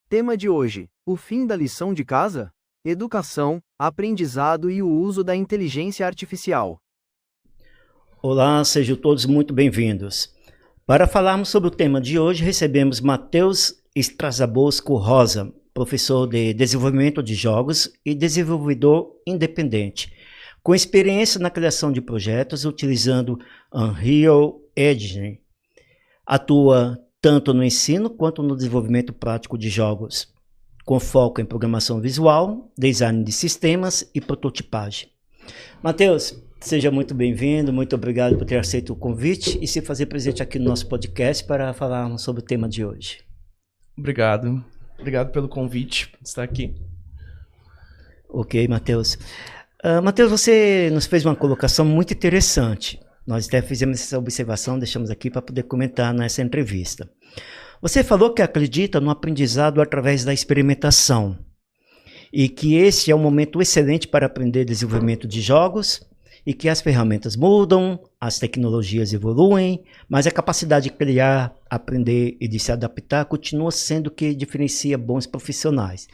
Tema de hoje: o fim da lição de casa? Educação, aprendizado e o uso da inteligência artificial. Olá, sejam todos muito bem-vindos. Para falarmos sobre o tema de hoje, recebemos Matheus Strazabosco Rosa, professor de desenvolvimento de jogos e desenvolvedor independente, com experiência na criação de projetos utilizando Unreal Engine. Atua tanto no ensino quanto no desenvolvimento prático de jogos, com foco em programação visual, design de sistemas e prototipagem. Matheus, seja muito bem-vindo, muito obrigado por ter aceito o convite e se fazer presente aqui no nosso podcast para falarmos sobre o tema de hoje. Obrigado pelo convite, estar aqui. Ok, Matheus. Matheus, você nos fez uma colocação muito interessante. Nós até fizemos essa observação, deixamos aqui para poder comentar nessa entrevista. Você falou que acredita no aprendizado através da experimentação e que esse é um momento excelente para aprender desenvolvimento de jogos e que as ferramentas mudam, as tecnologias evoluem, mas a capacidade de criar, aprender e de se adaptar continua sendo o que diferencia bons profissionais.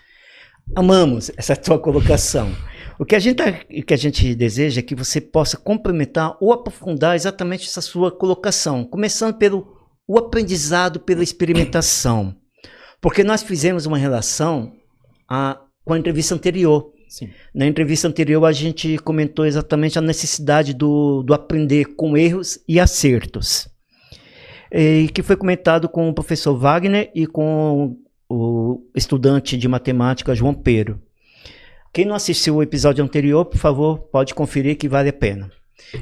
Amamos essa tua colocação. O que a gente deseja é que você possa complementar ou aprofundar exatamente essa sua colocação, começando pelo o aprendizado pela experimentação. Porque nós fizemos uma relação com a entrevista anterior. Sim. Na entrevista anterior a gente comentou exatamente a necessidade do aprender com erros e acertos. E que foi comentado com o professor Wagner e com o estudante de matemática João Pedro. Quem não assistiu o episódio anterior, por favor, pode conferir que vale a pena.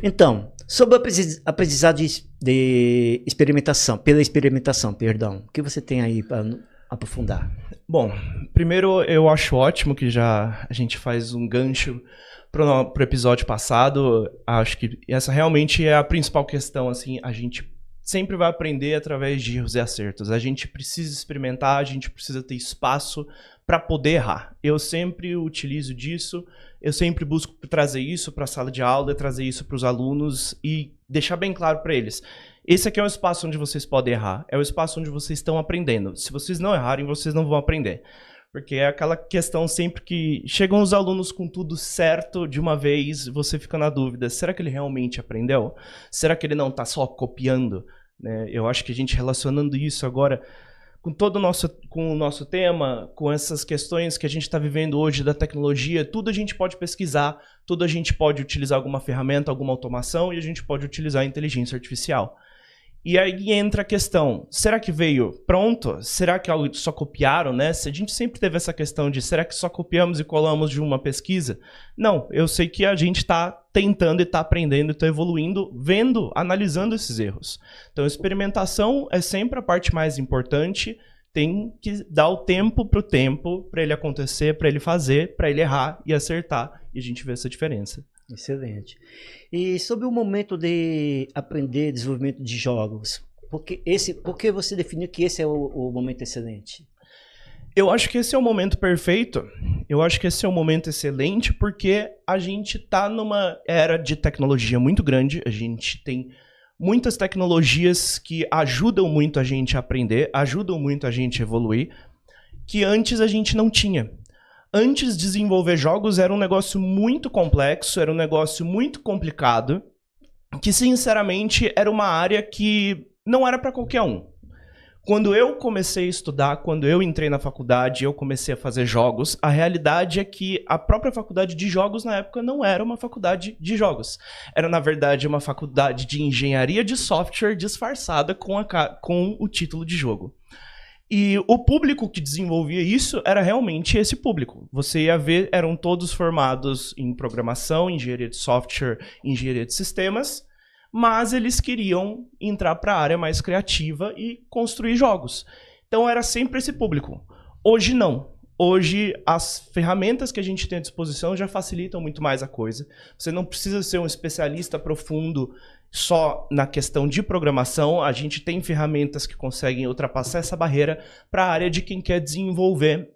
Então, sobre o aprendizado de experimentação, pela experimentação, perdão, o que você tem aí para aprofundar? Bom, primeiro eu acho ótimo que já a gente faz um gancho pro episódio passado. Acho que essa realmente é a principal questão, assim, a gente sempre vai aprender através de erros e acertos. A gente precisa experimentar, a gente precisa ter espaço para poder errar. Eu sempre utilizo disso, eu sempre busco trazer isso para a sala de aula, trazer isso para os alunos e deixar bem claro para eles. Esse aqui é um espaço onde vocês podem errar, é o espaço onde vocês estão aprendendo. Se vocês não errarem, vocês não vão aprender. Porque é aquela questão sempre que chegam os alunos com tudo certo de uma vez, você fica na dúvida, será que ele realmente aprendeu? Será que ele não está só copiando? Né? Eu acho que a gente relacionando isso agora com o nosso tema, com essas questões que a gente está vivendo hoje da tecnologia, tudo a gente pode pesquisar, tudo a gente pode utilizar alguma ferramenta, alguma automação e a gente pode utilizar a inteligência artificial. E aí entra a questão, será que veio pronto? Será que só copiaram, né? A gente sempre teve essa questão de, será que só copiamos e colamos de uma pesquisa? Não, eu sei que a gente está tentando e está aprendendo e está evoluindo, vendo, analisando esses erros. Então, experimentação é sempre a parte mais importante, tem que dar o tempo para ele acontecer, para ele fazer, para ele errar e acertar, e a gente vê essa diferença. Excelente. E sobre o momento de aprender desenvolvimento de jogos, por que você definiu que esse é o momento excelente? Eu acho que esse é o momento perfeito, eu acho que esse é um momento excelente porque a gente está numa era de tecnologia muito grande, a gente tem muitas tecnologias que ajudam muito a gente a aprender, ajudam muito a gente a evoluir, que antes a gente não tinha. Antes, desenvolver jogos era um negócio muito complexo, era um negócio muito complicado, que, sinceramente, era uma área que não era para qualquer um. Quando eu comecei a estudar, quando eu entrei na faculdade, eu comecei a fazer jogos, a realidade é que a própria faculdade de jogos, na época, não era uma faculdade de jogos. Era, na verdade, uma faculdade de engenharia de software disfarçada com o título de jogo. E o público que desenvolvia isso era realmente esse público. Você ia ver, eram todos formados em programação, engenharia de software, engenharia de sistemas, mas eles queriam entrar para a área mais criativa e construir jogos. Então era sempre esse público. Hoje não. Hoje as ferramentas que a gente tem à disposição já facilitam muito mais a coisa. Você não precisa ser um especialista profundo só na questão de programação, a gente tem ferramentas que conseguem ultrapassar essa barreira para a área de quem quer desenvolver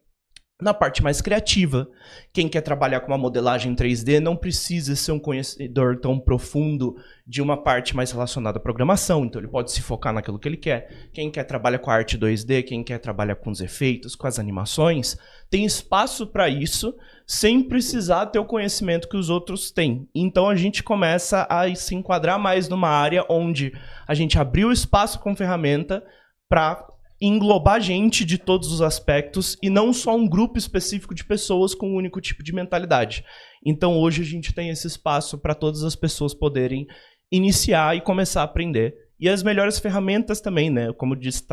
na parte mais criativa. Quem quer trabalhar com uma modelagem 3D não precisa ser um conhecedor tão profundo de uma parte mais relacionada à programação, então ele pode se focar naquilo que ele quer. Quem quer trabalhar com a arte 2D, quem quer trabalhar com os efeitos, com as animações, tem espaço para isso, sem precisar ter o conhecimento que os outros têm. Então a gente começa a se enquadrar mais numa área onde a gente abriu espaço com ferramenta para englobar gente de todos os aspectos e não só um grupo específico de pessoas com um único tipo de mentalidade. Então hoje a gente tem esse espaço para todas as pessoas poderem iniciar e começar a aprender. E as melhores ferramentas também, né? Como eu disse,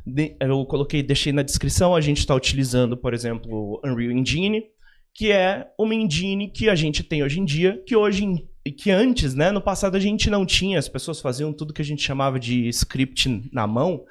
eu deixei na descrição, a gente está utilizando, por exemplo, o Unreal Engine, que é uma engine que a gente tem hoje em dia, que antes, né, no passado a gente não tinha, as pessoas faziam tudo que a gente chamava de script na mão,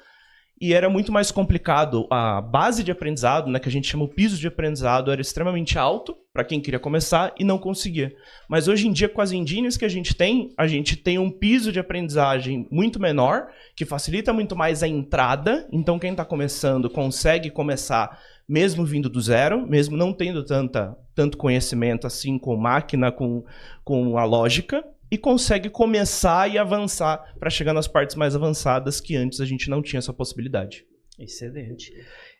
e era muito mais complicado. A base de aprendizado, né, que a gente chama o piso de aprendizado, era extremamente alto para quem queria começar e não conseguia. Mas hoje em dia, com as engines que a gente tem um piso de aprendizagem muito menor, que facilita muito mais a entrada. Então, quem está começando consegue começar mesmo vindo do zero, mesmo não tendo tanto conhecimento assim com máquina, com a lógica, e consegue começar e avançar para chegar nas partes mais avançadas que antes a gente não tinha essa possibilidade. Excelente.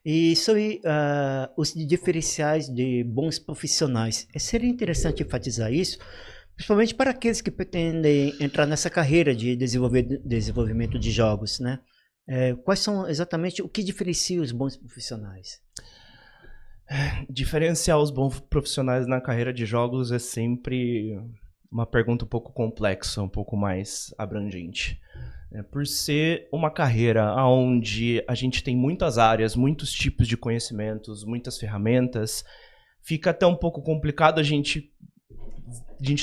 E sobre os diferenciais de bons profissionais, seria interessante enfatizar isso, principalmente para aqueles que pretendem entrar nessa carreira de desenvolvimento de jogos, né? Quais são exatamente o que diferencia os bons profissionais? Diferenciar os bons profissionais na carreira de jogos é sempre uma pergunta um pouco complexa, um pouco mais abrangente. Por ser uma carreira onde a gente tem muitas áreas, muitos tipos de conhecimentos, muitas ferramentas, fica até um pouco complicado a gente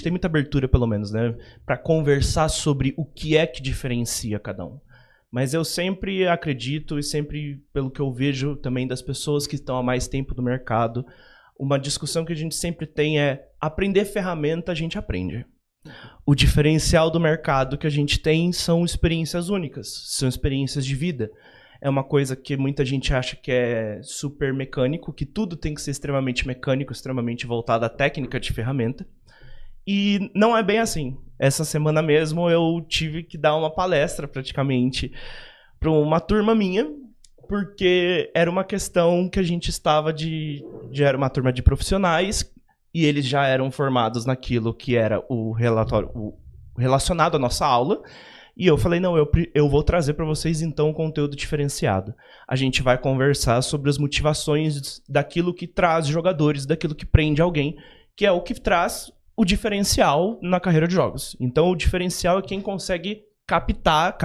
tem muita abertura, pelo menos, né, para conversar sobre o que é que diferencia cada um. Mas eu sempre acredito, e sempre, pelo que eu vejo também das pessoas que estão há mais tempo no mercado, uma discussão que a gente sempre tem é aprender ferramenta, a gente aprende. O diferencial do mercado que a gente tem são experiências únicas, são experiências de vida. É uma coisa que muita gente acha que é super mecânico, que tudo tem que ser extremamente mecânico, extremamente voltado à técnica de ferramenta. E não é bem assim. Essa semana mesmo eu tive que dar uma palestra praticamente para uma turma minha, porque era uma questão que a gente estava era uma turma de profissionais e eles já eram formados naquilo que era o relatório relacionado à nossa aula. E eu falei, não, eu vou trazer para vocês então um conteúdo diferenciado. A gente vai conversar sobre as motivações daquilo que traz jogadores, daquilo que prende alguém, que é o que traz o diferencial na carreira de jogos. Então o diferencial é quem consegue capturar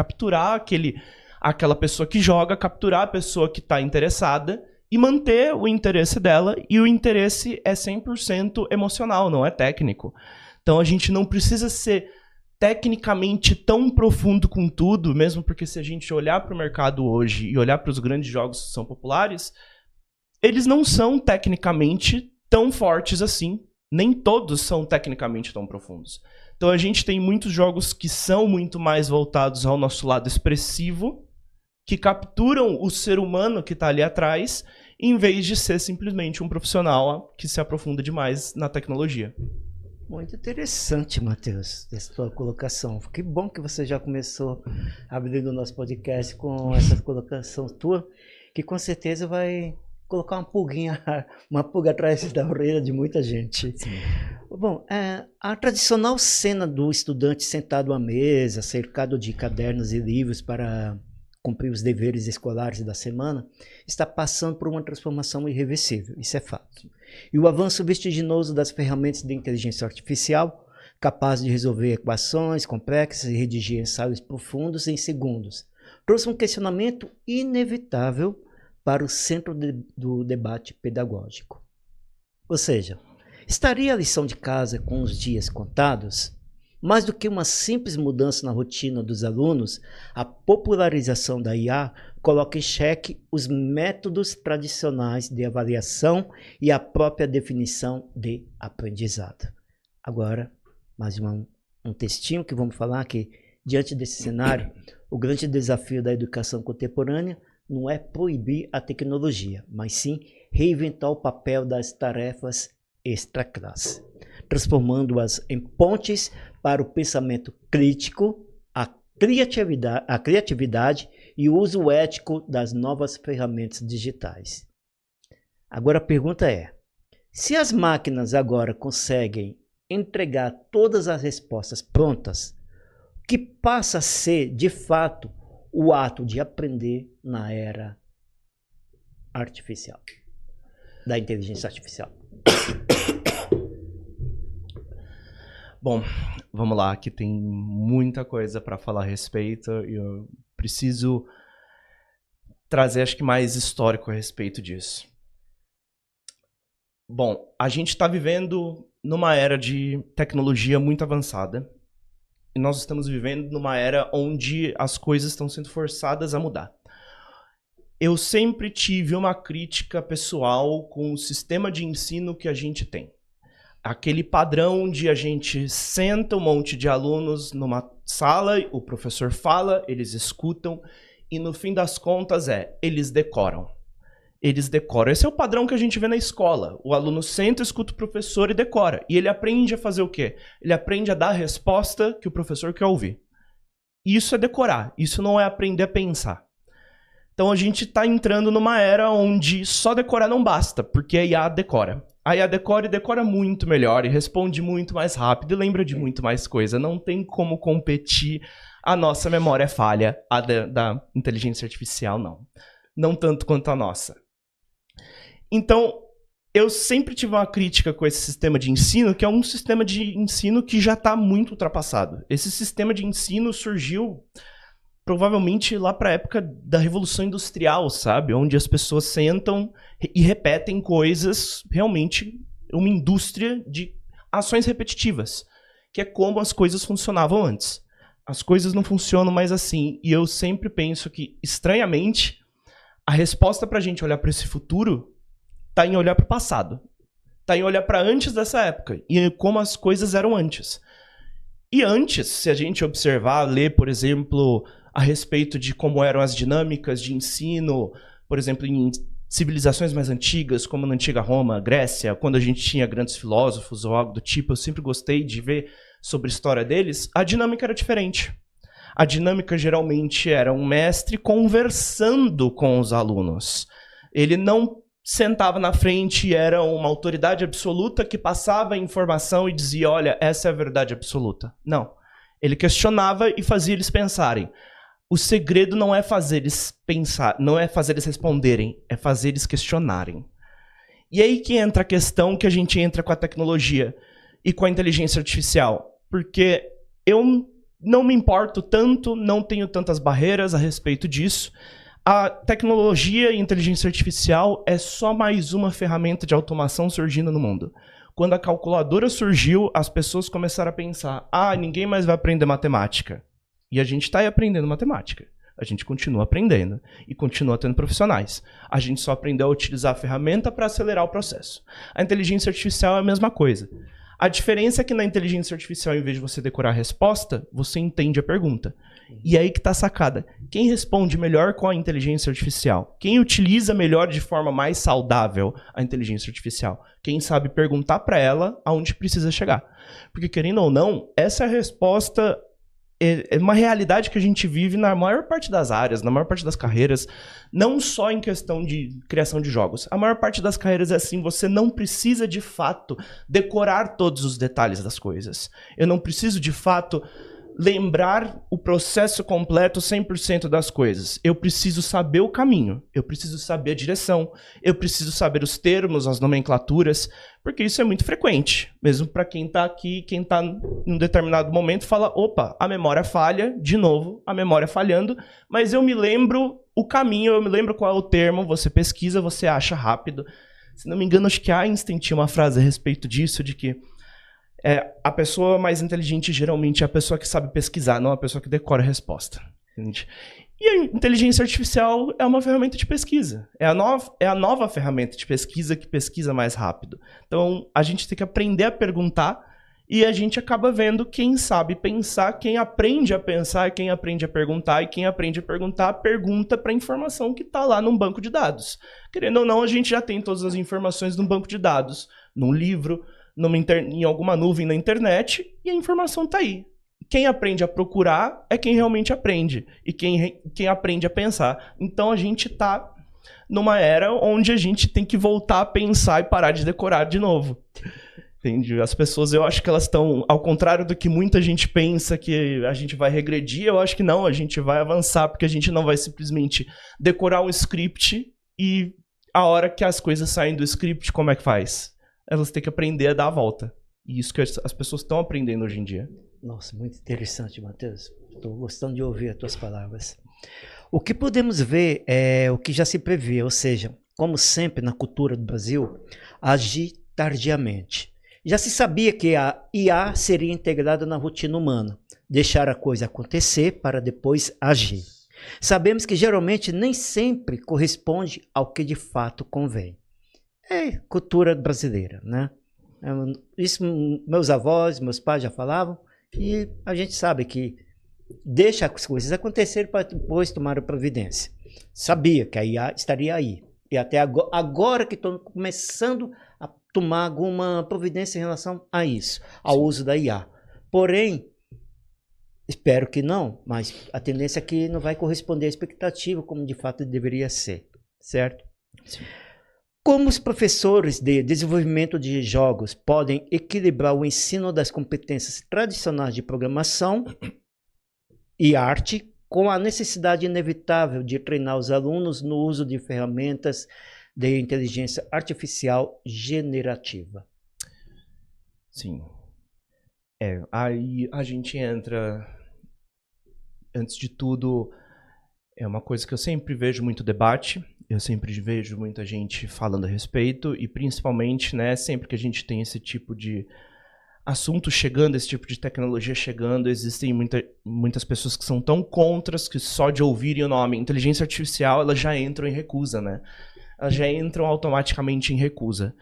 aquela pessoa que joga, capturar a pessoa que está interessada e manter o interesse dela, e o interesse é 100% emocional, não é técnico. Então a gente não precisa ser tecnicamente tão profundo com tudo, mesmo porque se a gente olhar para o mercado hoje e olhar para os grandes jogos que são populares, eles não são tecnicamente tão fortes assim, nem todos são tecnicamente tão profundos. Então a gente tem muitos jogos que são muito mais voltados ao nosso lado expressivo, que capturam o ser humano que está ali atrás, em vez de ser simplesmente um profissional que se aprofunda demais na tecnologia. Muito interessante, Matheus, essa tua colocação. Que bom que você já começou abrindo o nosso podcast com essa colocação tua, que com certeza vai colocar uma pulga atrás da orelha de muita gente. Sim. Bom, a tradicional cena do estudante sentado à mesa, cercado de cadernos e livros para cumprir os deveres escolares da semana, está passando por uma transformação irreversível, isso é fato. E o avanço vertiginoso das ferramentas de inteligência artificial, capaz de resolver equações complexas e redigir ensaios profundos em segundos, trouxe um questionamento inevitável para o centro do debate pedagógico. Ou seja, estaria a lição de casa com os dias contados? Mais do que uma simples mudança na rotina dos alunos, a popularização da IA coloca em xeque os métodos tradicionais de avaliação e a própria definição de aprendizado. Agora, mais um textinho que vamos falar que, diante desse cenário, o grande desafio da educação contemporânea não é proibir a tecnologia, mas sim reinventar o papel das tarefas extraclasse, transformando-as em pontes para o pensamento crítico, a criatividade e o uso ético das novas ferramentas digitais. Agora a pergunta é, se as máquinas agora conseguem entregar todas as respostas prontas, o que passa a ser, de fato, o ato de aprender na era artificial, da inteligência artificial? Bom, vamos lá, aqui tem muita coisa para falar a respeito e eu preciso trazer, acho que, mais histórico a respeito disso. Bom, a gente está vivendo numa era de tecnologia muito avançada e nós estamos vivendo numa era onde as coisas estão sendo forçadas a mudar. Eu sempre tive uma crítica pessoal com o sistema de ensino que a gente tem. Aquele padrão de a gente senta um monte de alunos numa sala, o professor fala, eles escutam e no fim das contas eles decoram. Eles decoram. Esse é o padrão que a gente vê na escola. O aluno senta, escuta o professor e decora. E ele aprende a fazer o quê? Ele aprende a dar a resposta que o professor quer ouvir. Isso é decorar. Isso não é aprender a pensar. Então a gente está entrando numa era onde só decorar não basta, porque a IA decora. A IA decora e decora muito melhor, e responde muito mais rápido, e lembra de muito mais coisa. Não tem como competir. A nossa memória é falha, a da inteligência artificial não. Não tanto quanto a nossa. Então, eu sempre tive uma crítica com esse sistema de ensino, que é um sistema de ensino que já está muito ultrapassado. Esse sistema de ensino surgiu provavelmente lá para a época da Revolução Industrial, sabe? Onde as pessoas sentam e repetem coisas, realmente uma indústria de ações repetitivas, que é como as coisas funcionavam antes. As coisas não funcionam mais assim, e eu sempre penso que, estranhamente, a resposta para a gente olhar para esse futuro está em olhar para o passado, está em olhar para antes dessa época, e como as coisas eram antes. E antes, se a gente observar, ler, por exemplo, a respeito de como eram as dinâmicas de ensino, por exemplo, em civilizações mais antigas, como na antiga Roma, Grécia, quando a gente tinha grandes filósofos ou algo do tipo, eu sempre gostei de ver sobre a história deles, a dinâmica era diferente. A dinâmica geralmente era um mestre conversando com os alunos. Ele não sentava na frente e era uma autoridade absoluta que passava a informação e dizia, olha, essa é a verdade absoluta. Não. Ele questionava e fazia eles pensarem. O segredo não é fazer eles pensar, não é fazer eles responderem, é fazer eles questionarem. E aí que entra a questão que a gente entra com a tecnologia e com a inteligência artificial. Porque eu não me importo tanto, não tenho tantas barreiras a respeito disso. A tecnologia e inteligência artificial é só mais uma ferramenta de automação surgindo no mundo. Quando a calculadora surgiu, as pessoas começaram a pensar, ninguém mais vai aprender matemática. E a gente está aí aprendendo matemática. A gente continua aprendendo e continua tendo profissionais. A gente só aprendeu a utilizar a ferramenta para acelerar o processo. A inteligência artificial é a mesma coisa. A diferença é que na inteligência artificial, em vez de você decorar a resposta, você entende a pergunta. E aí que está a sacada. Quem responde melhor com a inteligência artificial? Quem utiliza melhor de forma mais saudável a inteligência artificial? Quem sabe perguntar para ela aonde precisa chegar. Porque, querendo ou não, essa é a resposta... É uma realidade que a gente vive na maior parte das áreas, na maior parte das carreiras, não só em questão de criação de jogos. A maior parte das carreiras é assim, você não precisa, de fato, decorar todos os detalhes das coisas. Eu não preciso, de fato, lembrar o processo completo 100% das coisas. Eu preciso saber o caminho, eu preciso saber a direção, eu preciso saber os termos, as nomenclaturas, porque isso é muito frequente. Mesmo para quem está aqui, quem está em um determinado momento fala, opa, a memória falha, de novo, a memória falhando, mas eu me lembro o caminho, eu me lembro qual é o termo, você pesquisa, você acha rápido. Se não me engano, acho que Einstein tinha uma frase a respeito disso, de que a pessoa mais inteligente geralmente é a pessoa que sabe pesquisar, não a pessoa que decora a resposta. Entende? E a inteligência artificial é uma ferramenta de pesquisa. É a nova ferramenta de pesquisa que pesquisa mais rápido. Então, a gente tem que aprender a perguntar E a gente acaba vendo quem sabe pensar, quem aprende a pensar, quem aprende a perguntar, e quem aprende a perguntar, pergunta para a informação que está lá num banco de dados. Querendo ou não, a gente já tem todas as informações num banco de dados, num livro, em alguma nuvem na internet, e a informação está aí. Quem aprende a procurar é quem realmente aprende, e quem aprende a pensar. Então a gente está numa era onde a gente tem que voltar a pensar e parar de decorar de novo. Entendi. As pessoas, eu acho que elas estão, ao contrário do que muita gente pensa que a gente vai regredir, eu acho que não, a gente vai avançar, porque a gente não vai simplesmente decorar um script e a hora que as coisas saem do script, como é que faz? Elas têm que aprender a dar a volta. E isso que as pessoas estão aprendendo hoje em dia. Nossa, muito interessante, Matheus. Estou gostando de ouvir as tuas palavras. O que podemos ver é o que já se prevê, ou seja, como sempre na cultura do Brasil, agir tardiamente. Já se sabia que a IA seria integrada na rotina humana, deixar a coisa acontecer para depois agir. Sabemos que geralmente nem sempre corresponde ao que de fato convém. É cultura brasileira, né? Isso meus avós, meus pais já falavam, e a gente sabe que deixa as coisas acontecerem para depois tomar a providência. Sabia que a IA estaria aí. E até agora que estou começando a tomar alguma providência em relação a isso, ao uso da IA. Porém, espero que não, mas a tendência é que não vai corresponder à expectativa como de fato deveria ser, certo? Sim. Como os professores de desenvolvimento de jogos podem equilibrar o ensino das competências tradicionais de programação e arte com a necessidade inevitável de treinar os alunos no uso de ferramentas de inteligência artificial generativa? Sim. Aí a gente entra, antes de tudo, é uma coisa que eu sempre vejo muito debate, eu sempre vejo muita gente falando a respeito, e principalmente, né, sempre que a gente tem esse tipo de assunto chegando, esse tipo de tecnologia chegando, existem muitas pessoas que são tão contras que só de ouvirem o nome inteligência artificial, elas já entram em recusa, né? Elas já entram automaticamente em recusa.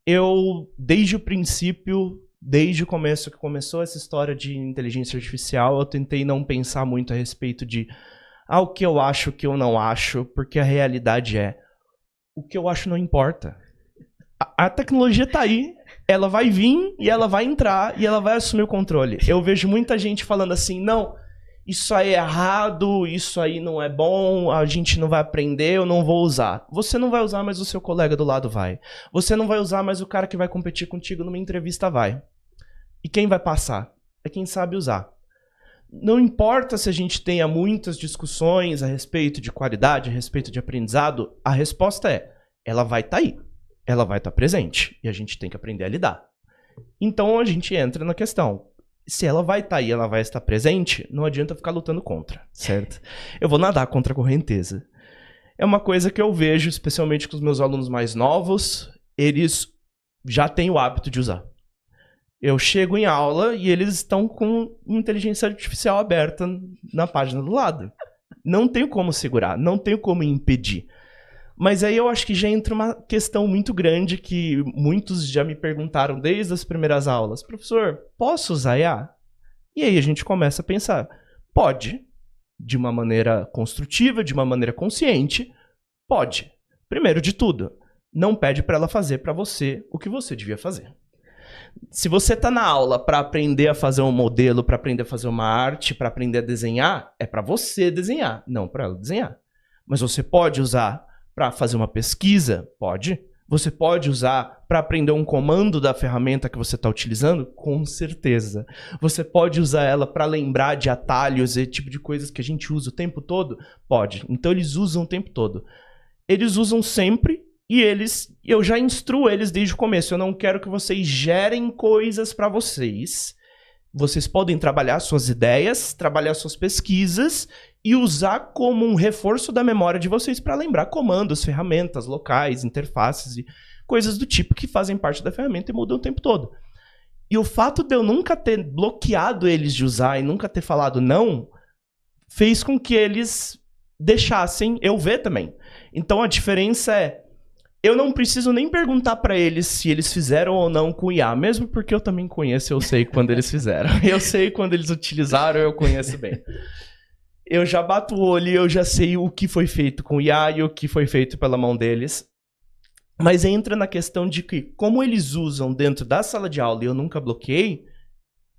Eu, desde o princípio, desde o começo que começou essa história de inteligência artificial, eu tentei não pensar muito a respeito de o que eu acho, o que eu não acho, porque a realidade é, o que eu acho não importa. A tecnologia tá aí, ela vai vir e ela vai entrar e ela vai assumir o controle. Eu vejo muita gente falando assim, não, isso aí é errado, isso aí não é bom, a gente não vai aprender, eu não vou usar. Você não vai usar, mas o seu colega do lado vai. Você não vai usar, mas o cara que vai competir contigo numa entrevista vai. E quem vai passar? É quem sabe usar. Não importa se a gente tenha muitas discussões a respeito de qualidade, a respeito de aprendizado, a resposta é, ela vai estar aí. Ela vai estar presente. E a gente tem que aprender a lidar. Então a gente entra na questão. Se ela vai estar aí, ela vai estar presente, não adianta ficar lutando contra, certo? Eu vou nadar contra a correnteza. É uma coisa que eu vejo, especialmente com os meus alunos mais novos, eles já têm o hábito de usar. Eu chego em aula e eles estão com inteligência artificial aberta na página do lado. Não tenho como segurar, não tenho como impedir. Mas aí eu acho que já entra uma questão muito grande que muitos já me perguntaram desde as primeiras aulas. Professor, posso usar IA? E aí a gente começa a pensar. Pode. De uma maneira construtiva, de uma maneira consciente. Pode. Primeiro de tudo, não pede para ela fazer para você o que você devia fazer. Se você está na aula para aprender a fazer um modelo, para aprender a fazer uma arte, para aprender a desenhar, é para você desenhar, não para ela desenhar. Mas você pode usar para fazer uma pesquisa? Pode. Você pode usar para aprender um comando da ferramenta que você está utilizando? Com certeza. Você pode usar ela para lembrar de atalhos e tipo de coisas que a gente usa o tempo todo? Pode. Então eles usam o tempo todo. Eles usam sempre e eu já instruo eles desde o começo. Eu não quero que vocês gerem coisas para vocês. Vocês podem trabalhar suas ideias, trabalhar suas pesquisas e usar como um reforço da memória de vocês para lembrar comandos, ferramentas, locais, interfaces e coisas do tipo que fazem parte da ferramenta e mudam o tempo todo. E o fato de eu nunca ter bloqueado eles de usar e nunca ter falado não, fez com que eles deixassem eu ver também. Então a diferença é, Eu não preciso nem perguntar pra eles se eles fizeram ou não com IA, mesmo porque eu também conheço, eu sei quando eles fizeram. Eu sei quando eles utilizaram, eu conheço bem. Eu já bato o olho e eu já sei o que foi feito com IA e o que foi feito pela mão deles. Mas entra na questão de que, como eles usam dentro da sala de aula e eu nunca bloqueei,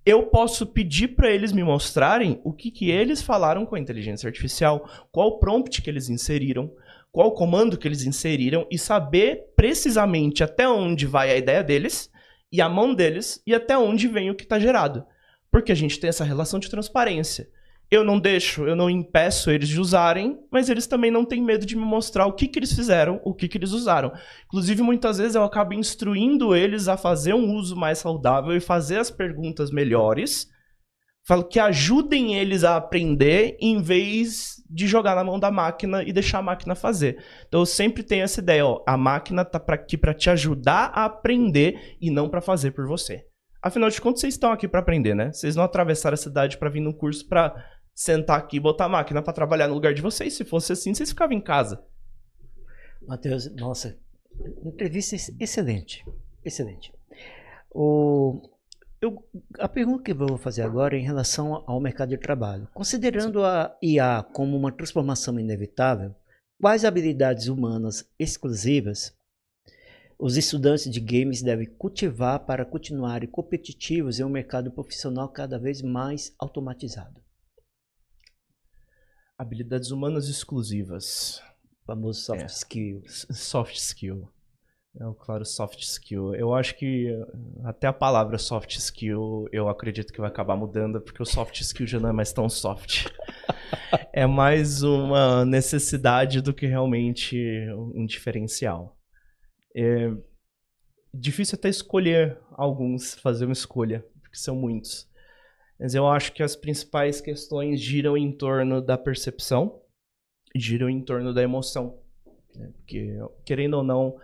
eu posso pedir para eles me mostrarem o que eles falaram com a inteligência artificial, qual prompt que eles inseriram, qual comando que eles inseriram e saber precisamente até onde vai a ideia deles e a mão deles e até onde vem o que está gerado. Porque a gente tem essa relação de transparência. Eu não deixo, eu não impeço eles de usarem, mas eles também não têm medo de me mostrar o que eles fizeram, o que eles usaram. Inclusive, muitas vezes eu acabo instruindo eles a fazer um uso mais saudável e fazer as perguntas melhores. Falo que ajudem eles a aprender em vez de jogar na mão da máquina e deixar a máquina fazer. Então eu sempre tenho essa ideia, ó, a máquina tá aqui para te ajudar a aprender e não para fazer por você. Afinal de contas, vocês estão aqui para aprender, né? Vocês não atravessaram a cidade para vir num curso para sentar aqui e botar a máquina para trabalhar no lugar de vocês. Se fosse assim, vocês ficavam em casa. Matheus, nossa, entrevista excelente, excelente. A pergunta que eu vou fazer agora é em relação ao mercado de trabalho. Considerando a IA como uma transformação inevitável, quais habilidades humanas exclusivas os estudantes de games devem cultivar para continuarem competitivos em um mercado profissional cada vez mais automatizado? Habilidades humanas exclusivas. O famoso soft skill. Soft skill. É o claro soft skill. Eu acho que até a palavra soft skill eu acredito que vai acabar mudando, porque o soft skill já não é mais tão soft. É mais uma necessidade do que realmente um diferencial. É difícil até escolher alguns, fazer uma escolha, porque são muitos. Mas eu acho que as principais questões giram em torno da percepção, giram em torno da emoção. Porque, querendo ou não,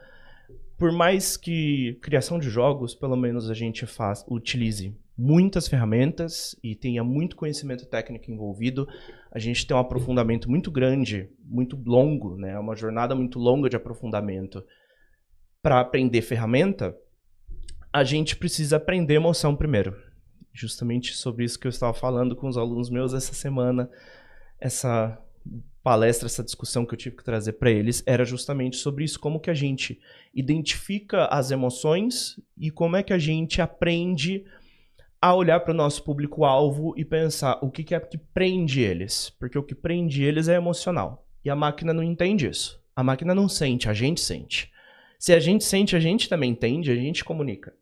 por mais que criação de jogos, pelo menos a gente utilize muitas ferramentas e tenha muito conhecimento técnico envolvido, a gente tem um aprofundamento muito grande, muito longo, né? Uma jornada muito longa de aprofundamento. Para aprender ferramenta, a gente precisa aprender emoção primeiro. Justamente sobre isso que eu estava falando com os alunos meus essa semana, essa palestra, essa discussão que eu tive que trazer para eles, era justamente sobre isso, como que a gente identifica as emoções e como é que a gente aprende a olhar para o nosso público-alvo e pensar o que é que prende eles. Porque o que prende eles é emocional. E a máquina não entende isso. A máquina não sente, a gente sente. Se a gente sente, a gente também entende, a gente comunica.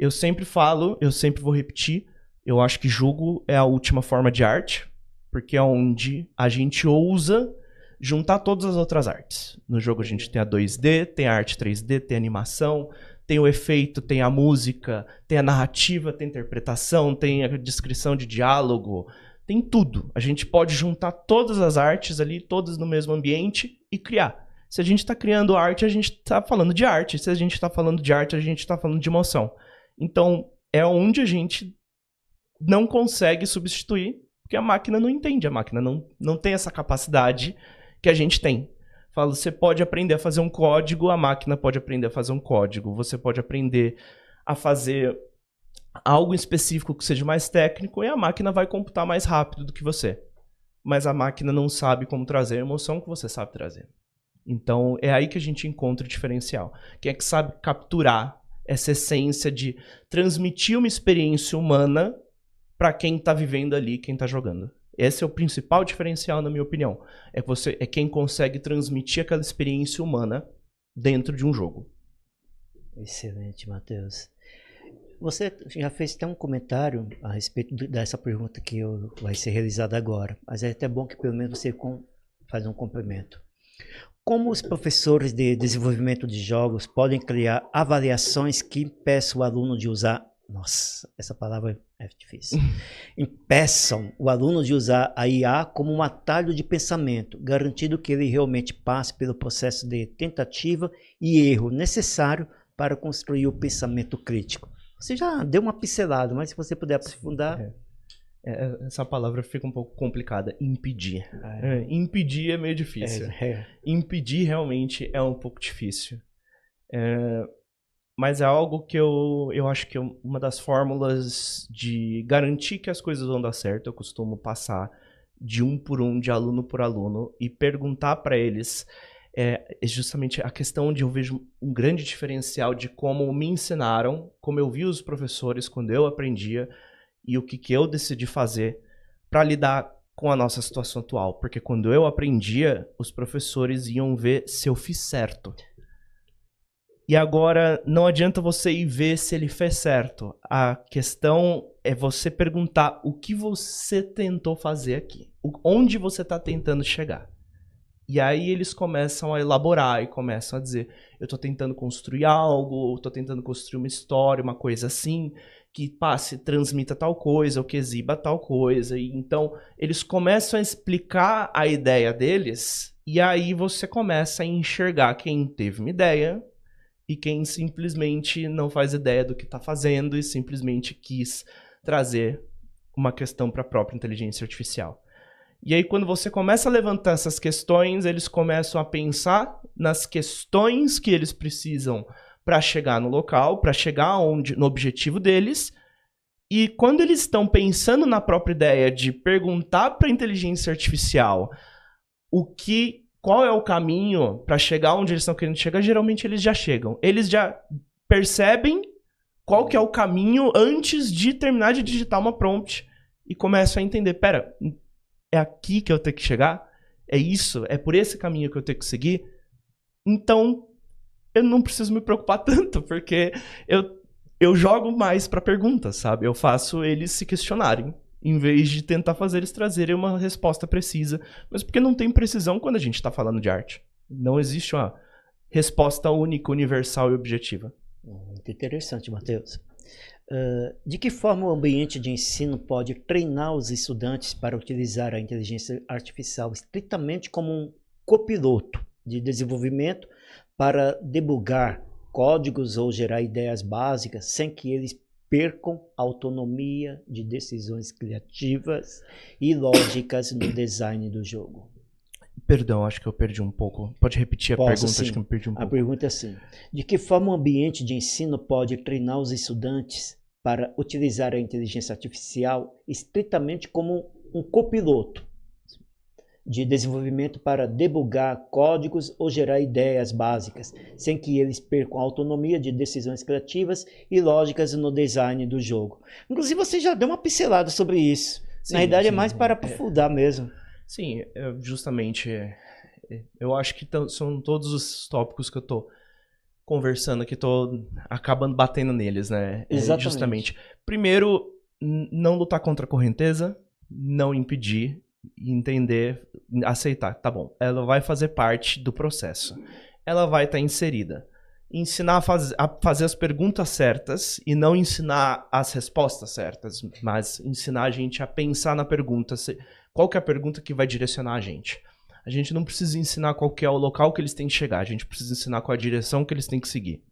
Eu sempre falo, eu sempre vou repetir, eu acho que jogo é a última forma de arte, porque é onde a gente ousa juntar todas as outras artes. No jogo a gente tem a 2D, tem a arte 3D, tem a animação, tem o efeito, tem a música, tem a narrativa, tem a interpretação, tem a descrição de diálogo, tem tudo. A gente pode juntar todas as artes ali, todas no mesmo ambiente e criar. Se a gente está criando arte, a gente está falando de arte. Se a gente está falando de arte, a gente está falando de emoção. Então, é onde a gente não consegue substituir, porque a máquina não entende. A máquina não tem essa capacidade que a gente tem. Falo, você pode aprender a fazer um código, a máquina pode aprender a fazer um código. Você pode aprender a fazer algo específico que seja mais técnico e a máquina vai computar mais rápido do que você. Mas a máquina não sabe como trazer a emoção que você sabe trazer. Então, é aí que a gente encontra o diferencial. Quem é que sabe capturar essa essência de transmitir uma experiência humana para quem está vivendo ali, quem está jogando. Esse é o principal diferencial, na minha opinião. É quem consegue transmitir aquela experiência humana dentro de um jogo. Excelente, Matheus. Você já fez até um comentário a respeito dessa pergunta que vai ser realizada agora, mas é até bom que pelo menos você faz um complemento. Como os professores de desenvolvimento de jogos podem criar avaliações que impeçam o aluno de usar... Nossa, essa palavra é difícil. Impeçam o aluno de usar a IA como um atalho de pensamento, garantindo que ele realmente passe pelo processo de tentativa e erro necessário para construir o pensamento crítico. Você já deu uma pincelada, mas se você puder aprofundar... Essa palavra fica um pouco complicada. Impedir. Impedir é meio difícil. Impedir realmente é um pouco difícil. Mas é algo que eu acho que é uma das fórmulas de garantir que as coisas vão dar certo. Eu costumo passar de um por um, de aluno por aluno, e perguntar para eles é justamente a questão onde eu vejo um grande diferencial de como me ensinaram, como eu vi os professores quando eu aprendia e o que eu decidi fazer para lidar com a nossa situação atual. Porque quando eu aprendia, os professores iam ver se eu fiz certo. E agora, não adianta você ir ver se ele fez certo. A questão é você perguntar o que você tentou fazer aqui. Onde você está tentando chegar. E aí eles começam a elaborar e começam a dizer, eu estou tentando construir algo, estou tentando construir uma história, uma coisa assim, que passe, transmita tal coisa, ou que exiba tal coisa. E então, eles começam a explicar a ideia deles, e aí você começa a enxergar quem teve uma ideia, e quem simplesmente não faz ideia do que está fazendo e simplesmente quis trazer uma questão para a própria inteligência artificial. E aí, quando você começa a levantar essas questões, eles começam a pensar nas questões que eles precisam para chegar no local, para chegar no objetivo deles. E quando eles estão pensando na própria ideia de perguntar para a inteligência artificial qual é o caminho para chegar onde eles estão querendo chegar, geralmente eles já chegam. Eles já percebem qual que é o caminho antes de terminar de digitar uma prompt e começam a entender, pera, é aqui que eu tenho que chegar? É isso? É por esse caminho que eu tenho que seguir? Então, eu não preciso me preocupar tanto, porque eu jogo mais para perguntas, sabe? Eu faço eles se questionarem, em vez de tentar fazer eles trazerem uma resposta precisa. Mas porque não tem precisão quando a gente está falando de arte. Não existe uma resposta única, universal e objetiva. Muito interessante, Matheus. De que forma o ambiente de ensino pode treinar os estudantes para utilizar a inteligência artificial estritamente como um copiloto de desenvolvimento para debugar códigos ou gerar ideias básicas sem que eles percam autonomia de decisões criativas e lógicas no design do jogo? Perdão, acho que eu perdi um pouco. Pode repetir a pergunta, Sim. acho que eu perdi um pouco. A pergunta é assim: de que forma o ambiente de ensino pode treinar os estudantes para utilizar a inteligência artificial estritamente como um copiloto de desenvolvimento para debugar códigos ou gerar ideias básicas, sem que eles percam a autonomia de decisões criativas e lógicas no design do jogo? Inclusive, você já deu uma pincelada sobre isso. Sim, na verdade, sim, é mais para aprofundar mesmo. Sim, justamente, eu acho que são todos os tópicos que eu tô conversando aqui, tô acabando batendo neles, né? Exatamente. Justamente. Primeiro, não lutar contra a correnteza, não impedir, entender, aceitar, tá bom, ela vai fazer parte do processo, ela vai estar inserida. Ensinar a fazer as perguntas certas e não ensinar as respostas certas, mas ensinar a gente a pensar na pergunta, qual que é a pergunta que vai direcionar a gente. A gente não precisa ensinar qual que é o local que eles têm que chegar, a gente precisa ensinar qual é a direção que eles têm que seguir.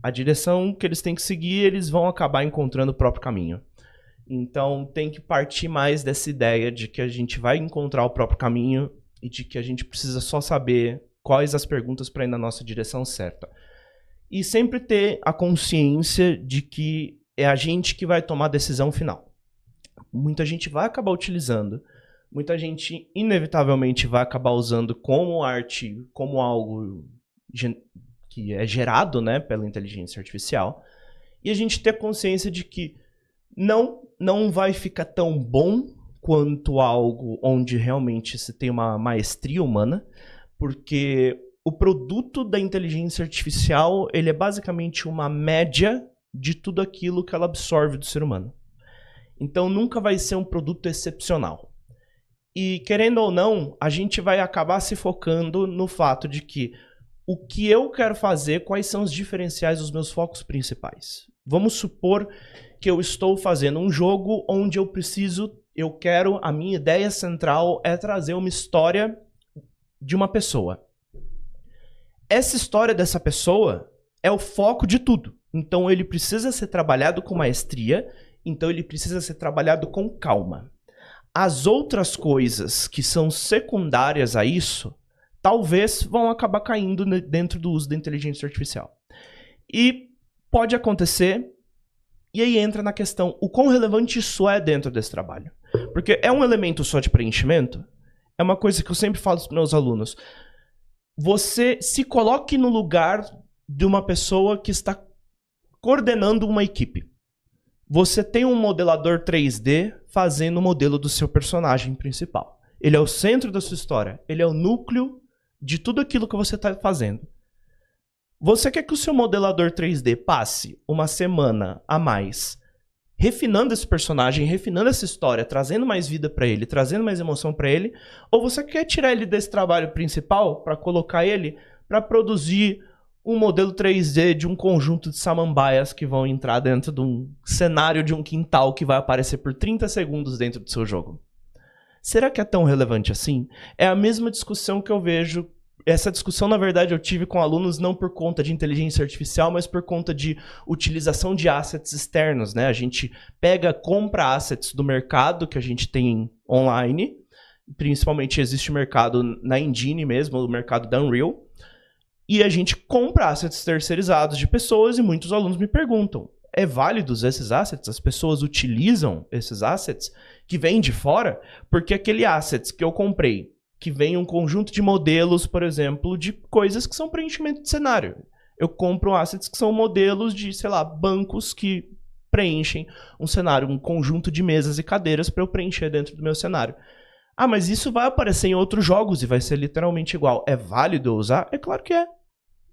A direção que eles têm que seguir, eles vão acabar encontrando o próprio caminho. Então tem que partir mais dessa ideia de que a gente vai encontrar o próprio caminho e de que a gente precisa só saber quais as perguntas para ir na nossa direção certa. E sempre ter a consciência de que é a gente que vai tomar a decisão final. Muita gente vai acabar utilizando, muita gente inevitavelmente vai acabar usando como arte, como algo que é gerado, né, pela inteligência artificial. E a gente ter consciência de que não vai ficar tão bom quanto algo onde realmente se tem uma maestria humana, porque o produto da inteligência artificial, ele é basicamente uma média de tudo aquilo que ela absorve do ser humano. Então nunca vai ser um produto excepcional. E querendo ou não, a gente vai acabar se focando no fato de que o que eu quero fazer, quais são os diferenciais dos meus focos principais. Vamos supor que eu estou fazendo um jogo onde a minha ideia central é trazer uma história de uma pessoa. Essa história dessa pessoa é o foco de tudo. Então ele precisa ser trabalhado com maestria, então ele precisa ser trabalhado com calma. As outras coisas que são secundárias a isso, talvez vão acabar caindo dentro do uso da inteligência artificial. E pode acontecer, e aí entra na questão, o quão relevante isso é dentro desse trabalho. Porque é um elemento só de preenchimento, é uma coisa que eu sempre falo para os meus alunos. Você se coloque no lugar de uma pessoa que está coordenando uma equipe. Você tem um modelador 3D fazendo o modelo do seu personagem principal. Ele é o centro da sua história. Ele é o núcleo de tudo aquilo que você está fazendo. Você quer que o seu modelador 3D passe uma semana a mais refinando esse personagem, refinando essa história, trazendo mais vida para ele, trazendo mais emoção para ele, ou você quer tirar ele desse trabalho principal para colocar ele para produzir um modelo 3D de um conjunto de samambaias que vão entrar dentro de um cenário de um quintal que vai aparecer por 30 segundos dentro do seu jogo? Será que é tão relevante assim? É a mesma discussão que eu vejo. Essa discussão, na verdade, eu tive com alunos não por conta de inteligência artificial, mas por conta de utilização de assets externos, né? A gente compra assets do mercado que a gente tem online, principalmente existe o mercado na engine mesmo, o mercado da Unreal, e a gente compra assets terceirizados de pessoas e muitos alunos me perguntam, é válido esses assets? As pessoas utilizam esses assets que vêm de fora? Porque aquele assets que eu comprei, que vem um conjunto de modelos, por exemplo, de coisas que são preenchimento de cenário. Eu compro assets que são modelos de, sei lá, bancos que preenchem um cenário, um conjunto de mesas e cadeiras para eu preencher dentro do meu cenário. Ah, mas isso vai aparecer em outros jogos e vai ser literalmente igual. É válido usar? É claro que é.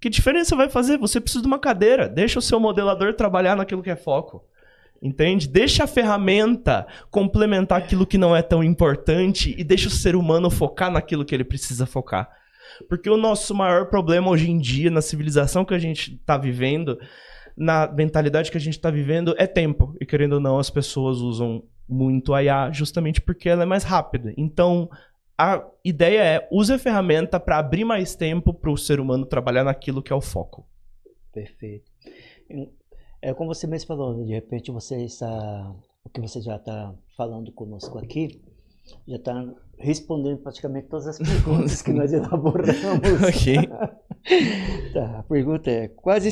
Que diferença vai fazer? Você precisa de uma cadeira. Deixa o seu modelador trabalhar naquilo que é foco. Entende? Deixa a ferramenta complementar aquilo que não é tão importante e deixa o ser humano focar naquilo que ele precisa focar. Porque o nosso maior problema hoje em dia, na civilização que a gente está vivendo, na mentalidade que a gente está vivendo, é tempo. E querendo ou não, as pessoas usam muito a IA justamente porque ela é mais rápida. Então, a ideia é, use a ferramenta para abrir mais tempo para o ser humano trabalhar naquilo que é o foco. Perfeito. É como você mesmo falou, de repente o que você já está falando conosco aqui, já está respondendo praticamente todas as perguntas que nós elaboramos. Ok. Tá, a pergunta é, quais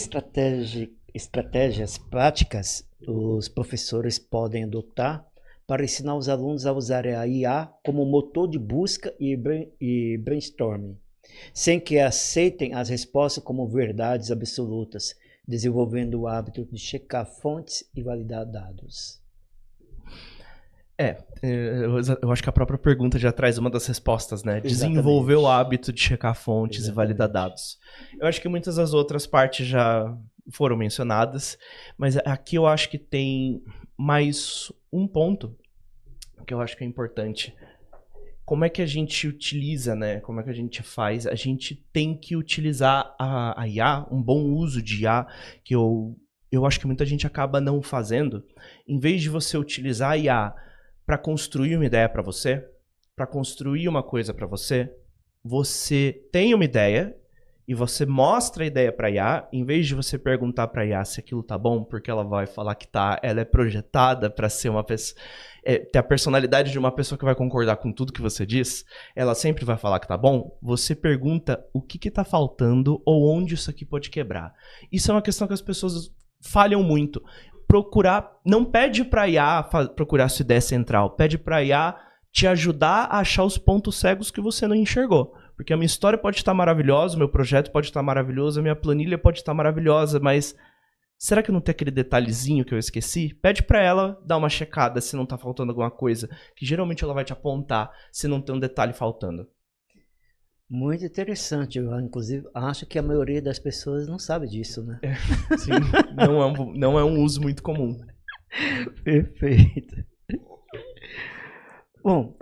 estratégias práticas os professores podem adotar para ensinar os alunos a usarem a IA como motor de busca e brainstorming, sem que aceitem as respostas como verdades absolutas, desenvolvendo o hábito de checar fontes e validar dados? Eu acho que a própria pergunta já traz uma das respostas, né? Exatamente. Desenvolver o hábito de checar fontes Exatamente. E validar dados. Eu acho que muitas das outras partes já foram mencionadas, mas aqui eu acho que tem mais um ponto que eu acho que é importante. Como é que a gente utiliza, né? Como é que a gente faz? A gente tem que utilizar a IA, um bom uso de IA, que eu acho que muita gente acaba não fazendo. Em vez de você utilizar a IA para construir uma ideia para você, para construir uma coisa para você, você tem uma ideia e você mostra a ideia para a IA, em vez de você perguntar para a IA se aquilo tá bom, porque ela vai falar que tá, ela é projetada para ser uma pessoa, ter a personalidade de uma pessoa que vai concordar com tudo que você diz, ela sempre vai falar que tá bom, você pergunta o que tá faltando ou onde isso aqui pode quebrar. Isso é uma questão que as pessoas falham muito. Não pede para a IA procurar sua ideia central, pede para a IA te ajudar a achar os pontos cegos que você não enxergou. Porque a minha história pode estar maravilhosa, o meu projeto pode estar maravilhoso, a minha planilha pode estar maravilhosa, mas será que não tem aquele detalhezinho que eu esqueci? Pede para ela dar uma checada se não tá faltando alguma coisa, que geralmente ela vai te apontar se não tem um detalhe faltando. Muito interessante. Eu, inclusive, acho que a maioria das pessoas não sabe disso, né? Sim, não é um uso muito comum. Perfeito. Bom,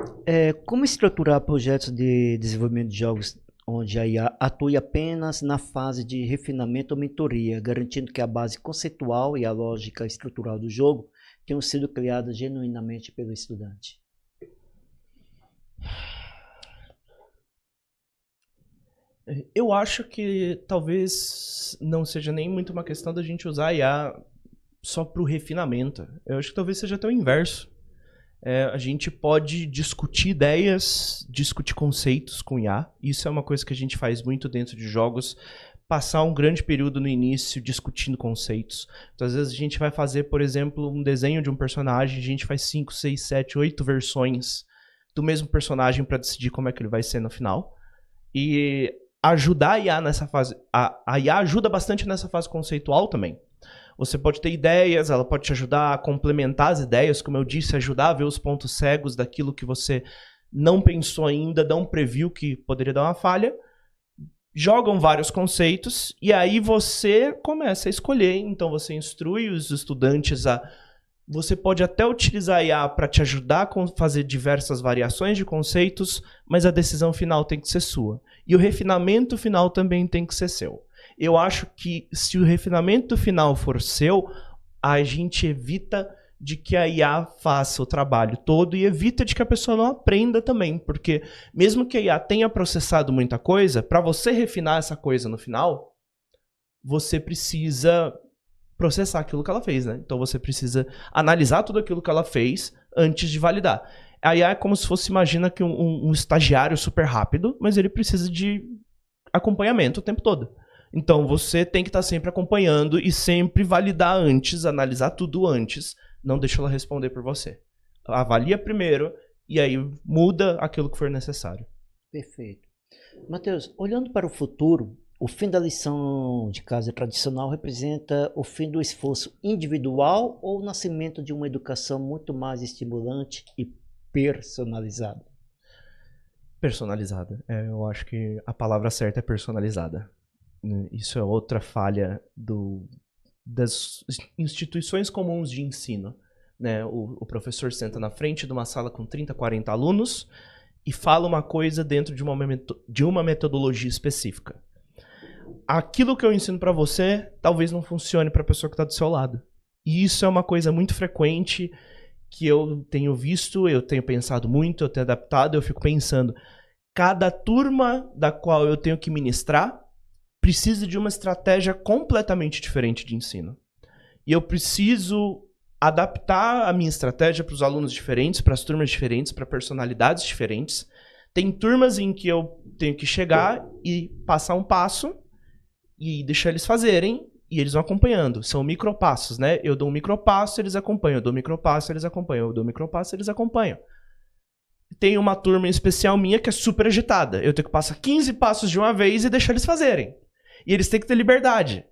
como estruturar projetos de desenvolvimento de jogos onde a IA atue apenas na fase de refinamento ou mentoria, garantindo que a base conceitual e a lógica estrutural do jogo tenham sido criadas genuinamente pelo estudante? Eu acho que talvez não seja nem muito uma questão da gente usar a IA só para o refinamento. Eu acho que talvez seja até o inverso. A gente pode discutir ideias, discutir conceitos com IA. Isso é uma coisa que a gente faz muito dentro de jogos passar um grande período no início discutindo conceitos. Então, às vezes a gente vai fazer, por exemplo, um desenho de um personagem, a gente faz 5, 6, 7, 8 versões do mesmo personagem para decidir como é que ele vai ser no final. E ajudar a IA nessa fase. A IA ajuda bastante nessa fase conceitual também. Você pode ter ideias, ela pode te ajudar a complementar as ideias, como eu disse, ajudar a ver os pontos cegos daquilo que você não pensou ainda, não previu que poderia dar uma falha. Jogam vários conceitos e aí você começa a escolher. Então você instrui os estudantes a... Você pode até utilizar a IA para te ajudar a fazer diversas variações de conceitos, mas a decisão final tem que ser sua. E o refinamento final também tem que ser seu. Eu acho que se o refinamento final for seu, a gente evita de que a IA faça o trabalho todo e evita de que a pessoa não aprenda também. Porque mesmo que a IA tenha processado muita coisa, para você refinar essa coisa no final, você precisa processar aquilo que ela fez, né? Então você precisa analisar tudo aquilo que ela fez antes de validar. A IA é como se fosse, imagina que um estagiário super rápido, mas ele precisa de acompanhamento o tempo todo. Então você tem que estar sempre acompanhando e sempre validar antes, analisar tudo antes, não deixa ela responder por você. Avalia primeiro e aí muda aquilo que for necessário. Perfeito. Matheus, olhando para o futuro, o fim da lição de casa tradicional representa o fim do esforço individual ou o nascimento de uma educação muito mais estimulante e personalizada? Personalizada. Eu acho que a palavra certa é personalizada. Isso é outra falha das instituições comuns de ensino. Né? O professor senta na frente de uma sala com 30, 40 alunos e fala uma coisa dentro de uma metodologia específica. Aquilo que eu ensino para você talvez não funcione para a pessoa que está do seu lado. E isso é uma coisa muito frequente que eu tenho visto, eu tenho pensado muito, eu tenho adaptado, eu fico pensando, cada turma da qual eu tenho que ministrar precisa de uma estratégia completamente diferente de ensino. E eu preciso adaptar a minha estratégia para os alunos diferentes, para as turmas diferentes, para personalidades diferentes. Tem turmas em que eu tenho que chegar e passar um passo e deixar eles fazerem, e eles vão acompanhando. São micropassos, né? Eu dou um micropasso, eles acompanham. Eu dou um micropasso, eles acompanham. Eu dou um micropasso, eles acompanham. Tem uma turma especial minha que é super agitada. Eu tenho que passar 15 passos de uma vez e deixar eles fazerem. E eles têm que ter liberdade.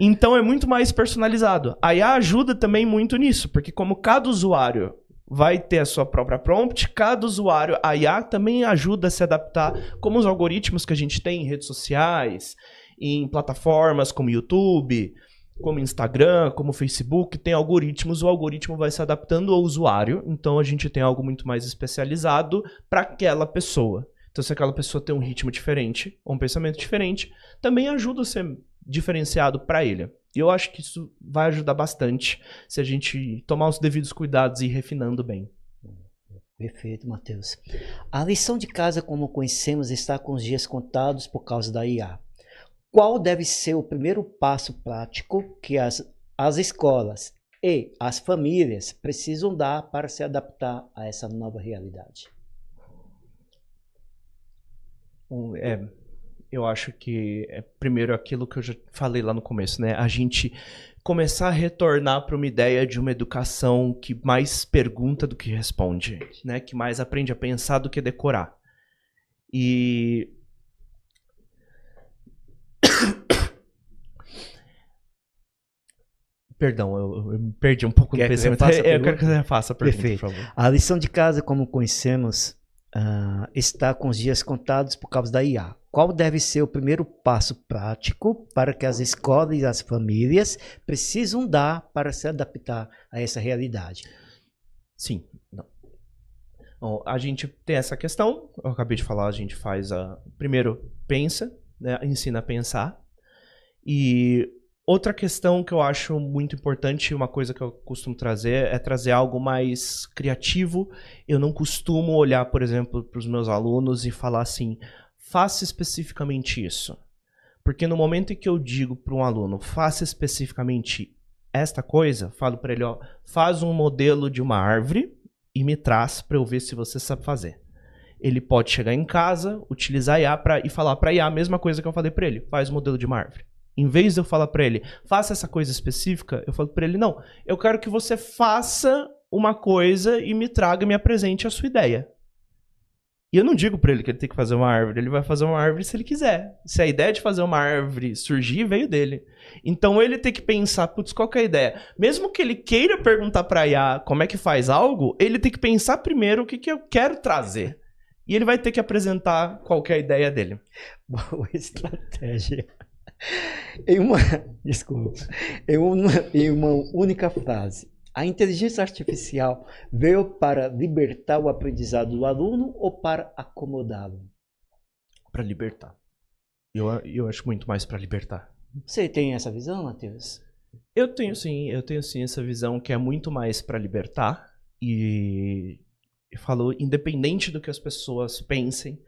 Então é muito mais personalizado. A IA ajuda também muito nisso, porque como cada usuário vai ter a sua própria prompt, cada usuário, a IA também ajuda a se adaptar, como os algoritmos que a gente tem em redes sociais, em plataformas como YouTube, como Instagram, como Facebook, tem algoritmos, o algoritmo vai se adaptando ao usuário, então a gente tem algo muito mais especializado para aquela pessoa. Então se aquela pessoa tem um ritmo diferente, ou um pensamento diferente, também ajuda a ser diferenciado para ele. E eu acho que isso vai ajudar bastante se a gente tomar os devidos cuidados e ir refinando bem. Perfeito, Matheus. A lição de casa, como conhecemos, está com os dias contados por causa da IA. Qual deve ser o primeiro passo prático que as escolas e as famílias precisam dar para se adaptar a essa nova realidade? Eu acho que é primeiro aquilo que eu já falei lá no começo, né? A gente começar a retornar para uma ideia de uma educação que mais pergunta do que responde, né? Que mais aprende a pensar do que decorar. E perdão, eu me perdi um pouco no pensamento. Eu quero que você faça a pergunta, Perfeito. por favor. A lição de casa, como conhecemos, está com os dias contados por causa da IA. Qual deve ser o primeiro passo prático para que as escolas e as famílias precisam dar para se adaptar a essa realidade? Sim. Não. Bom, a gente tem essa questão, eu acabei de falar, a gente faz primeiro pensa, né, ensina a pensar. E outra questão que eu acho muito importante, uma coisa que eu costumo trazer, é trazer algo mais criativo. Eu não costumo olhar, por exemplo, para os meus alunos e falar assim, faça especificamente isso. Porque no momento em que eu digo para um aluno, faça especificamente esta coisa, falo para ele, ó, faz um modelo de uma árvore e me traz para eu ver se você sabe fazer. Ele pode chegar em casa, utilizar a IA e falar para a IA a mesma coisa que eu falei para ele. Faz o modelo de uma árvore. Em vez de eu falar para ele, faça essa coisa específica, eu falo para ele, não, eu quero que você faça uma coisa e me traga, me apresente a sua ideia. E eu não digo para ele que ele tem que fazer uma árvore, ele vai fazer uma árvore se ele quiser. Se a ideia de fazer uma árvore surgir, veio dele. Então ele tem que pensar, putz, qual que é a ideia? Mesmo que ele queira perguntar para a IA como é que faz algo, ele tem que pensar primeiro o que eu quero trazer. E ele vai ter que apresentar qual que é a ideia dele. Boa estratégia. Desculpa. Em uma única frase. A inteligência artificial veio para libertar o aprendizado do aluno ou para acomodá-lo? Para libertar. Eu acho muito mais para libertar. Você tem essa visão, Matheus? Eu tenho sim essa visão que é muito mais para libertar. E eu falo, independente do que as pessoas pensem,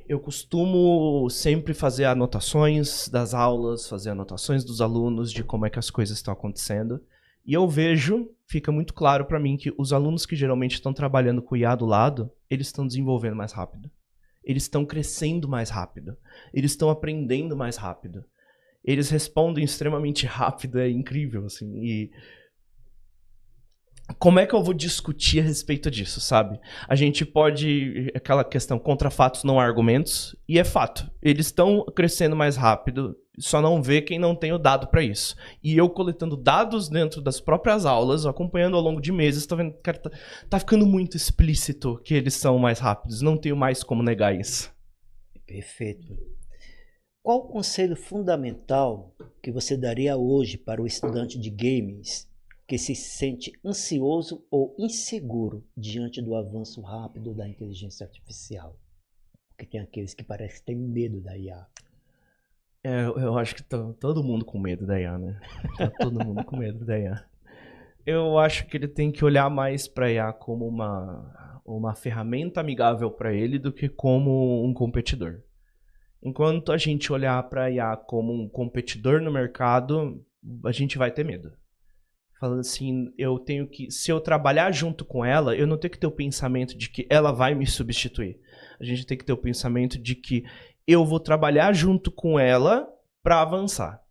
eu costumo sempre fazer anotações das aulas, fazer anotações dos alunos de como é que as coisas estão acontecendo. E eu vejo, fica muito claro para mim que os alunos que geralmente estão trabalhando com o IA do lado, eles estão desenvolvendo mais rápido. Eles estão crescendo mais rápido. Eles estão aprendendo mais rápido. Eles respondem extremamente rápido, é incrível, assim. E como é que eu vou discutir a respeito disso, sabe? A gente pode, aquela questão contra fatos não há argumentos, e é fato. Eles estão crescendo mais rápido, só não vê quem não tem o dado para isso. E eu coletando dados dentro das próprias aulas, acompanhando ao longo de meses, tô vendo, cara, tá ficando muito explícito que eles são mais rápidos. Não tenho mais como negar isso. Perfeito. Qual o conselho fundamental que você daria hoje para o estudante de games que se sente ansioso ou inseguro diante do avanço rápido da inteligência artificial? Porque tem aqueles que parecem que têm medo da IA. Eu acho que tá todo mundo com medo da IA, né? Tá todo mundo com medo da IA. Eu acho que ele tem que olhar mais para a IA como uma ferramenta amigável para ele do que como um competidor. Enquanto a gente olhar para a IA como um competidor no mercado, a gente vai ter medo. Falando assim, se eu trabalhar junto com ela, eu não tenho que ter o pensamento de que ela vai me substituir. A gente tem que ter o pensamento de que eu vou trabalhar junto com ela para avançar.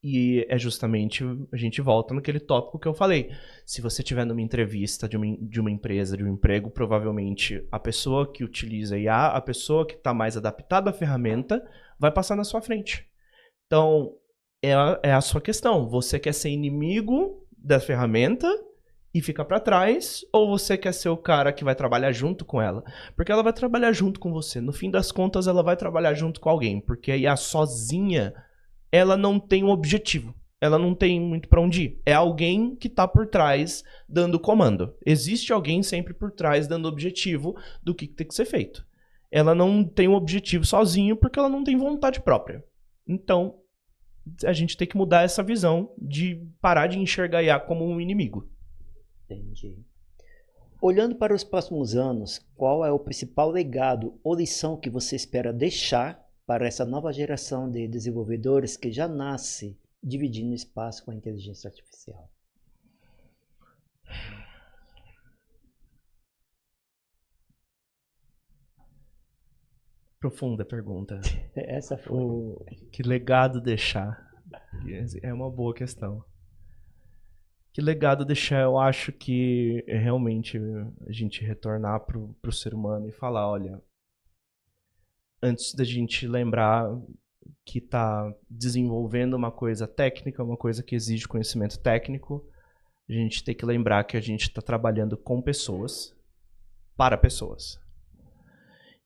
E é justamente, a gente volta naquele tópico que eu falei. Se você estiver numa entrevista de uma empresa, de um emprego, provavelmente a pessoa que utiliza IA, a pessoa que está mais adaptada à ferramenta, vai passar na sua frente. Então, é a sua questão. Você quer ser inimigo da ferramenta e ficar para trás, ou você quer ser o cara que vai trabalhar junto com ela? Porque ela vai trabalhar junto com você. No fim das contas, ela vai trabalhar junto com alguém, porque a IA sozinha, ela não tem um objetivo. Ela não tem muito para onde ir. É alguém que está por trás dando comando. Existe alguém sempre por trás dando objetivo do que tem que ser feito. Ela não tem um objetivo sozinho porque ela não tem vontade própria. Então, a gente tem que mudar essa visão de parar de enxergar a IA como um inimigo. Entendi. Olhando para os próximos anos, qual é o principal legado ou lição que você espera deixar para essa nova geração de desenvolvedores que já nasce dividindo espaço com a inteligência artificial? Profunda pergunta. Essa foi. Que legado deixar? É uma boa questão. Que legado deixar? Eu acho que é realmente a gente retornar pro ser humano e falar, olha, antes da gente lembrar que está desenvolvendo uma coisa técnica, uma coisa que exige conhecimento técnico, a gente tem que lembrar que a gente está trabalhando com pessoas, para pessoas.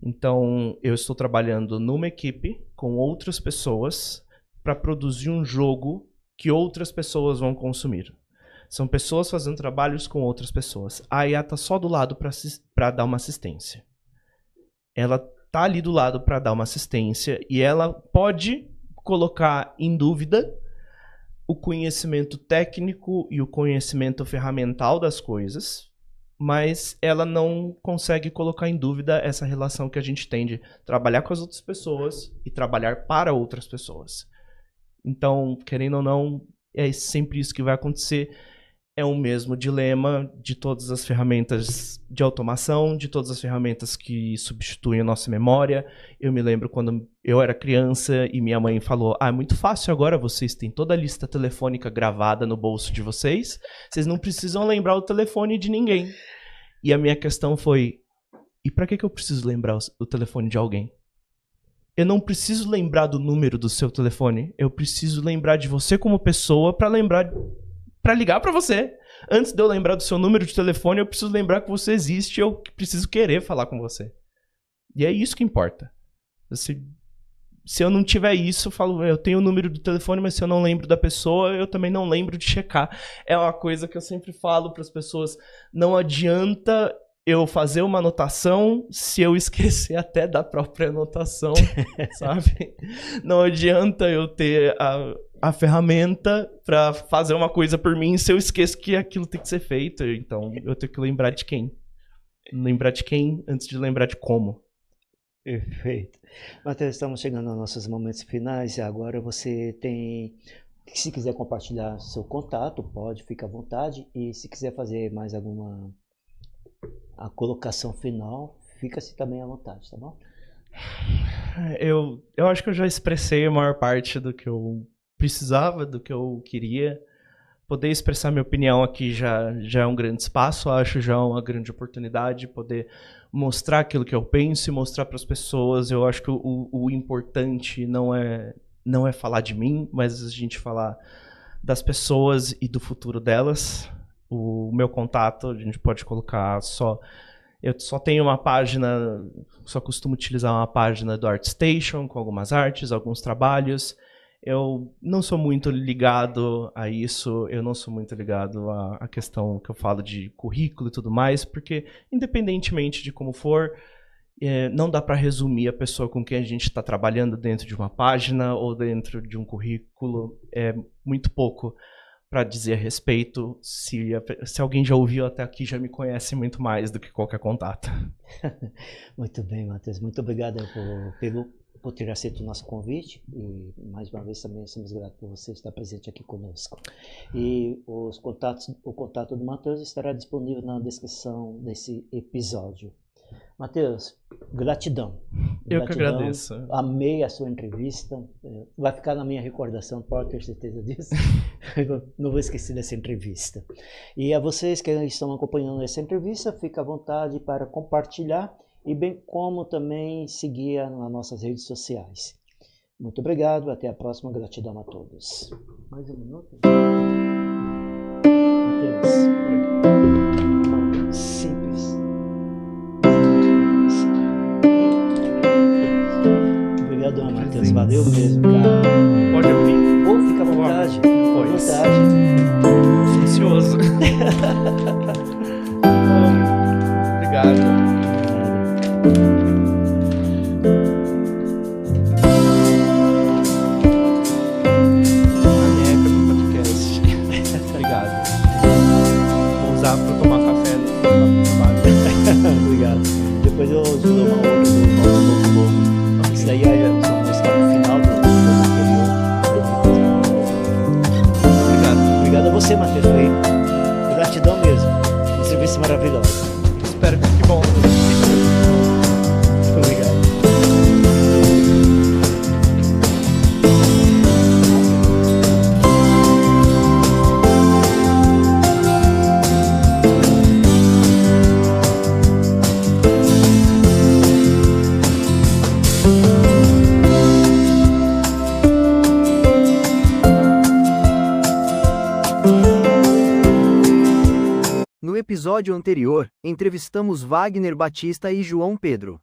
Então, eu estou trabalhando numa equipe com outras pessoas para produzir um jogo que outras pessoas vão consumir. São pessoas fazendo trabalhos com outras pessoas. A IA está só do lado para dar uma assistência. Ela está ali do lado para dar uma assistência e ela pode colocar em dúvida o conhecimento técnico e o conhecimento ferramental das coisas, mas ela não consegue colocar em dúvida essa relação que a gente tem de trabalhar com as outras pessoas e trabalhar para outras pessoas. Então, querendo ou não, é sempre isso que vai acontecer. é o mesmo dilema de todas as ferramentas de automação, de todas as ferramentas que substituem a nossa memória. Eu me lembro quando eu era criança e minha mãe falou: é muito fácil agora, vocês têm toda a lista telefônica gravada no bolso de vocês não precisam lembrar o telefone de ninguém. E a minha questão foi: e para que eu preciso lembrar o telefone de alguém? Eu não preciso lembrar do número do seu telefone, eu preciso lembrar de você como pessoa para ligar pra você. Antes de eu lembrar do seu número de telefone, eu preciso lembrar que você existe e eu preciso querer falar com você. E é isso que importa. Se eu não tiver isso, eu falo, eu tenho o número do telefone, mas se eu não lembro da pessoa, eu também não lembro de checar. É uma coisa que eu sempre falo para as pessoas, não adianta eu fazer uma anotação se eu esquecer até da própria anotação, sabe? Não adianta eu ter a ferramenta para fazer uma coisa por mim se eu esqueço que aquilo tem que ser feito. Então, eu tenho que lembrar de quem. Lembrar de quem antes de lembrar de como. Perfeito. Matheus, estamos chegando aos nossos momentos finais e agora você tem... Se quiser compartilhar seu contato, pode, fica à vontade. E se quiser fazer mais alguma a colocação final, fica-se também à vontade, tá bom? Eu acho que eu já expressei a maior parte do que eu precisava, do que eu queria. Poder expressar minha opinião aqui já é um grande espaço, acho já uma grande oportunidade, poder mostrar aquilo que eu penso e mostrar para as pessoas. Eu acho que o importante não é falar de mim, mas a gente falar das pessoas e do futuro delas. O meu contato, a gente pode colocar eu só tenho uma página, só costumo utilizar uma página do ArtStation com algumas artes, alguns trabalhos. Eu não sou muito ligado a isso, eu não sou muito ligado à questão que eu falo de currículo e tudo mais, porque independentemente de como for, não dá para resumir a pessoa com quem a gente está trabalhando dentro de uma página ou dentro de um currículo. É muito pouco para dizer a respeito. Se alguém já ouviu até aqui, já me conhece muito mais do que qualquer contato. Muito bem, Matheus. Muito obrigado por ter aceito o nosso convite. E mais uma vez também somos gratos por você estar presente aqui conosco. E o contato do Matheus estará disponível na descrição desse episódio. Matheus, gratidão. Eu que agradeço. Amei a sua entrevista. Vai ficar na minha recordação, pode ter certeza disso. Não vou esquecer dessa entrevista. E a vocês que estão acompanhando essa entrevista, fica à vontade para compartilhar e bem como também seguir nas nossas redes sociais. Muito obrigado, até a próxima. Gratidão a todos. Mais um minuto. Matheus, simples. Obrigado, Matheus. Valeu mesmo, cara. Pode abrir? Ou fica à vontade. Pois. À vontade. Tô ansioso. Obrigado. Caneca do podcast. Obrigado. Vou usar para tomar café no trabalho. Obrigado. Depois eu dou uma outra do novo. Isso daí é só uma história final do anterior. Obrigado. Obrigado a você, Matheus. Foi gratidão mesmo. Uma entrevista maravilhosa. Espero que fique bom. Obrigado. No episódio anterior, entrevistamos Wagner Batista e João Pedro.